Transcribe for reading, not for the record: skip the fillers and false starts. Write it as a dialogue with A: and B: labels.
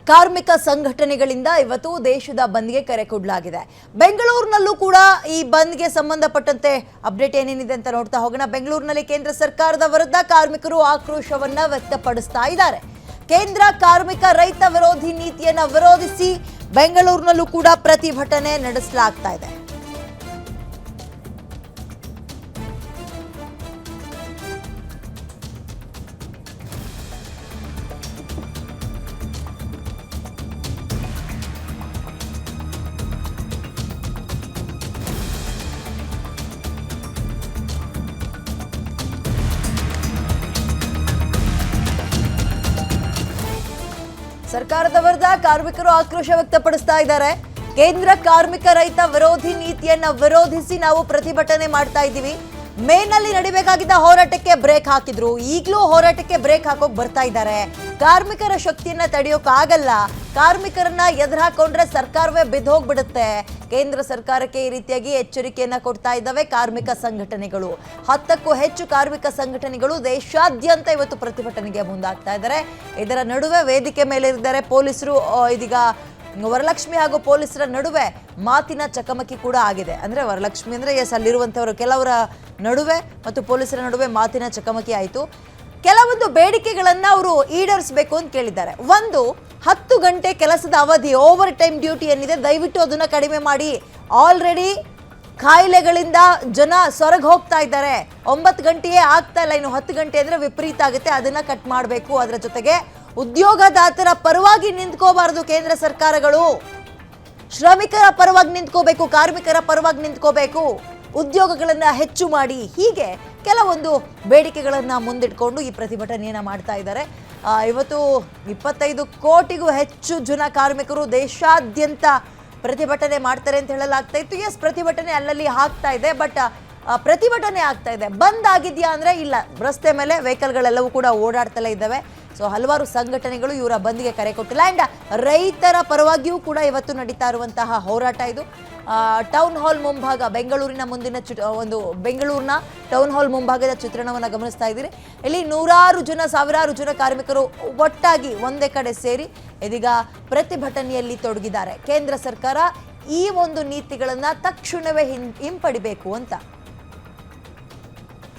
A: ಕಾರ್ಮಿಕ ಸಂಘಟನೆಗಳಿಂದ ಇವತ್ತು ದೇಶದ ಬಂದ್ಗೆ ಕರೆ ಕೊಡಲಾಗಿದೆ. ಬೆಂಗಳೂರಿನಲ್ಲೂ ಕೂಡ ಈ ಬಂದ್ಗೆ ಸಂಬಂಧಪಟ್ಟಂತೆ ಅಪ್ಡೇಟ್ ಏನೇನಿದೆ ಅಂತ ನೋಡ್ತಾ ಹೋಗೋಣ. ಬೆಂಗಳೂರಿನಲ್ಲಿ ಕೇಂದ್ರ ಸರ್ಕಾರದ ವಿರುದ್ಧ ಕಾರ್ಮಿಕರು ಆಕ್ರೋಶವನ್ನ ವ್ಯಕ್ತಪಡಿಸ್ತಾ ಇದ್ದಾರೆ. ಕೇಂದ್ರ ಕಾರ್ಮಿಕ ರೈತ ವಿರೋಧಿ ನೀತಿಯನ್ನ ವಿರೋಧಿಸಿ ಬೆಂಗಳೂರಿನಲ್ಲೂ ಕೂಡ ಪ್ರತಿಭಟನೆ ನಡೆಸಲಾಗ್ತಾ ಇದೆ. ಸರ್ಕಾರದ ವಿರುದ್ಧ ಕಾರ್ಮಿಕರು ಆಕ್ರೋಶ ವ್ಯಕ್ತಪಡಿಸ್ತಾ ಇದ್ದಾರೆ. ಕೇಂದ್ರ ಕಾರ್ಮಿಕ ರೈತ ವಿರೋಧಿ ನೀತಿಯನ್ನ ವಿರೋಧಿಸಿ ನಾವು ಪ್ರತಿಭಟನೆ ಮಾಡ್ತಾ ಇದ್ದೀವಿ. ಮೇನಲ್ಲಿ ನಡಿಬೇಕಾಗಿದ್ದ ಹೋರಾಟಕ್ಕೆ ಬ್ರೇಕ್ ಹಾಕಿದ್ರು, ಈಗಲೂ ಹೋರಾಟಕ್ಕೆ ಬ್ರೇಕ್ ಹಾಕೋಕ್ ಬರ್ತಾ ಇದ್ದಾರೆ. ಕಾರ್ಮಿಕರ ಶಕ್ತಿಯನ್ನ ತಡೆಯೋಕ್ಕಾಗಲ್ಲ. ಕಾರ್ಮಿಕರನ್ನ ಎದುರು ಹಾಕೊಂಡ್ರೆ ಸರ್ಕಾರವೇ ಬಿದ್ದೋಗ್ಬಿಡುತ್ತೆ. ಕೇಂದ್ರ ಸರ್ಕಾರಕ್ಕೆ ಈ ರೀತಿಯಾಗಿ ಎಚ್ಚರಿಕೆಯನ್ನ ಕೊಡ್ತಾ ಇದ್ದಾವೆ ಕಾರ್ಮಿಕ ಸಂಘಟನೆಗಳು. 10ಕ್ಕೂ ಹೆಚ್ಚು ಕಾರ್ಮಿಕ ಸಂಘಟನೆಗಳು ದೇಶಾದ್ಯಂತ ಇವತ್ತು ಪ್ರತಿಭಟನೆಗೆ ಮುಂದಾಗ್ತಾ ಇದ್ದಾರೆ. ಇದರ ನಡುವೆ ವೇದಿಕೆ ಮೇಲೆ ಇದ್ದಾರೆ ಪೊಲೀಸರು. ಇದೀಗ ವರಲಕ್ಷ್ಮಿ ಹಾಗೂ ಪೊಲೀಸರ ನಡುವೆ ಮಾತಿನ ಚಕಮಕಿ ಕೂಡ ಆಗಿದೆ. ಅಂದ್ರೆ ವರಲಕ್ಷ್ಮಿ ಅಂದ್ರೆ ಅಲ್ಲಿರುವಂತವರು ಕೆಲವರ ನಡುವೆ ಮತ್ತು ಪೊಲೀಸರ ನಡುವೆ ಮಾತಿನ ಚಕಮಕಿ ಆಯಿತು. ಕೆಲವೊಂದು ಬೇಡಿಕೆಗಳನ್ನ ಅವರು ಈಡೇರಿಸಬೇಕು ಅಂತ ಕೇಳಿದ್ದಾರೆ. ಒಂದು 10 ಗಂಟೆ ಕೆಲಸದ ಅವಧಿ, ಓವರ್ ಟೈಮ್ ಡ್ಯೂಟಿ ಏನಿದೆ ದಯವಿಟ್ಟು ಅದನ್ನ ಕಡಿಮೆ ಮಾಡಿ. ಆಲ್ರೆಡಿ ಕಾಯಿಲೆಗಳಿಂದ ಜನ ಸೊರಗಿ ಹೋಗ್ತಾ ಇದ್ದಾರೆ. 9 ಗಂಟೆಯೇ ಆಗ್ತಾ ಇಲ್ಲ, ಇನ್ನು 10 ಗಂಟೆ ಅಂದ್ರೆ ವಿಪರೀತ ಆಗುತ್ತೆ, ಅದನ್ನ ಕಟ್ ಮಾಡಬೇಕು. ಅದರ ಜೊತೆಗೆ ಉದ್ಯೋಗದಾತರ ಪರವಾಗಿ ನಿಂತ್ಕೋಬಾರದು ಕೇಂದ್ರ ಸರ್ಕಾರಗಳು. ಶ್ರಮಿಕರ ಪರವಾಗಿ ನಿಂತ್ಕೋಬೇಕು, ಕಾರ್ಮಿಕರ ಪರವಾಗಿ ನಿಂತ್ಕೋಬೇಕು, ಉದ್ಯೋಗಗಳನ್ನ ಹೆಚ್ಚು ಮಾಡಿ. ಹೀಗೆ ಕೆಲವೊಂದು ಬೇಡಿಕೆಗಳನ್ನ ಮುಂದಿಟ್ಕೊಂಡು ಈ ಪ್ರತಿಭಟನೆಯನ್ನ ಮಾಡ್ತಾ ಇದ್ದಾರೆ. ಇವತ್ತು 25 ಕೋಟಿಗೂ ಹೆಚ್ಚು ಜನ ಕಾರ್ಮಿಕರು ದೇಶಾದ್ಯಂತ ಪ್ರತಿಭಟನೆ ಮಾಡ್ತಾರೆ ಅಂತ ಹೇಳಲಾಗ್ತಾ ಇತ್ತು. ಎಸ್, ಪ್ರತಿಭಟನೆ ಅಲ್ಲಲ್ಲಿ ಆಗ್ತಾ ಇದೆ, ಬಟ್ ಪ್ರತಿಭಟನೆ ಆಗ್ತಾ ಇದೆ. ಬಂದ್ ಆಗಿದೆಯಾ ಅಂದ್ರೆ ಇಲ್ಲ, ರಸ್ತೆ ಮೇಲೆ ವೆಹಿಕಲ್ಗಳೆಲ್ಲವೂ ಕೂಡ ಓಡಾಡ್ತಲೇ ಇದ್ದಾವೆ. ಸೊ ಹಲವಾರು ಸಂಘಟನೆಗಳು ಇವರ ಬಂದ್ಗೆ ಕರೆ ಕೊಟ್ಟಿಲ್ಲ. ಆ್ಯಂಡ್ ರೈತರ ಪರವಾಗಿಯೂ ಕೂಡ ಇವತ್ತು ನಡೀತಾ ಇರುವಂತಹ ಹೋರಾಟ ಇದು. ಟೌನ್ ಹಾಲ್ ಮುಂಭಾಗ, ಬೆಂಗಳೂರಿನ ಮುಂದಿನ ಬೆಂಗಳೂರಿನ ಟೌನ್ ಹಾಲ್ ಮುಂಭಾಗದ ಚಿತ್ರಣವನ್ನು ಗಮನಿಸ್ತಾ ಇದ್ದೀರಿ. ಇಲ್ಲಿ ನೂರಾರು ಜನ, ಸಾವಿರಾರು ಜನ ಕಾರ್ಮಿಕರು ಒಟ್ಟಾಗಿ ಒಂದೇ ಕಡೆ ಸೇರಿ ಇದೀಗ ಪ್ರತಿಭಟನೆಯಲ್ಲಿ ತೊಡಗಿದ್ದಾರೆ. ಕೇಂದ್ರ ಸರ್ಕಾರ ಈ ಒಂದು ನೀತಿಗಳನ್ನ ತಕ್ಷಣವೇ ಹಿಂಪಡಿಬೇಕು ಅಂತ.